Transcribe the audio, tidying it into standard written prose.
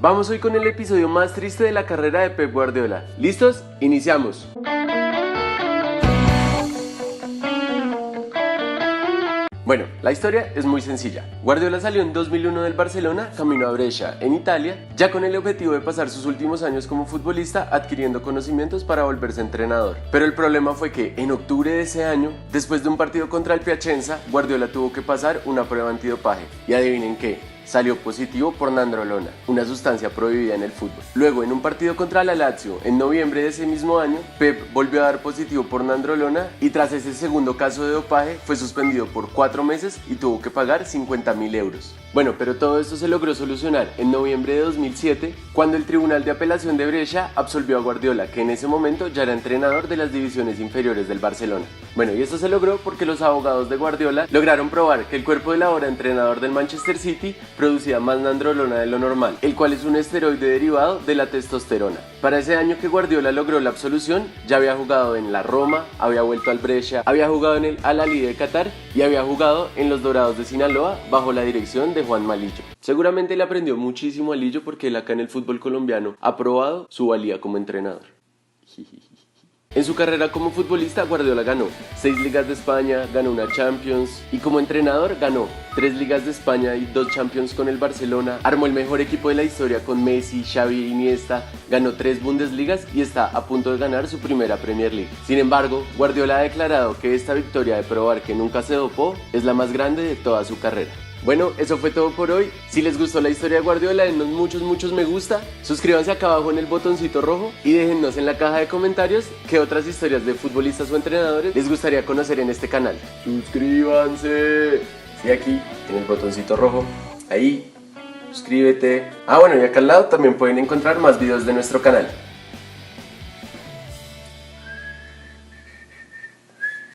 Vamos hoy con el episodio más triste de la carrera de Pep Guardiola. ¿Listos? Iniciamos. Bueno, la historia es muy sencilla. Guardiola salió en 2001 del Barcelona, camino a Brescia, en Italia, ya con el objetivo de pasar sus últimos años como futbolista adquiriendo conocimientos para volverse entrenador. Pero el problema fue que en octubre de ese año, después de un partido contra el Piacenza, Guardiola tuvo que pasar una prueba antidopaje. Y adivinen qué. Salió positivo por nandrolona, una sustancia prohibida en el fútbol. Luego, en un partido contra la Lazio, en noviembre de ese mismo año, Pep volvió a dar positivo por nandrolona y tras ese segundo caso de dopaje fue suspendido por 4 meses y tuvo que pagar 50.000 euros. Bueno, pero todo esto se logró solucionar en noviembre de 2007, cuando el Tribunal de Apelación de Brescia absolvió a Guardiola, que en ese momento ya era entrenador de las divisiones inferiores del Barcelona. Bueno, y esto se logró porque los abogados de Guardiola lograron probar que el cuerpo del ahora entrenador del Manchester City producía más nandrolona de lo normal, el cual es un esteroide derivado de la testosterona. Para ese año que Guardiola logró la absolución, ya había jugado en la Roma, había vuelto al Brescia, había jugado en el Al-Ahly de Qatar y había jugado en los Dorados de Sinaloa bajo la dirección de Juan Malillo. Seguramente le aprendió muchísimo a Lillo porque él acá en el fútbol colombiano ha probado su valía como entrenador. En su carrera como futbolista, Guardiola ganó 6 ligas de España, ganó una Champions y como entrenador ganó 3 ligas de España y 2 Champions con el Barcelona, armó el mejor equipo de la historia con Messi, Xavi e Iniesta, ganó 3 Bundesligas y está a punto de ganar su primera Premier League. Sin embargo, Guardiola ha declarado que esta victoria de probar que nunca se dopó es la más grande de toda su carrera. Bueno, eso fue todo por hoy. Si les gustó la historia de Guardiola, dennos muchos me gusta, suscríbanse acá abajo en el botoncito rojo y déjennos en la caja de comentarios qué otras historias de futbolistas o entrenadores les gustaría conocer en este canal. ¡Suscríbanse! Sí, aquí, en el botoncito rojo, ahí, suscríbete. Bueno, y acá al lado también pueden encontrar más videos de nuestro canal.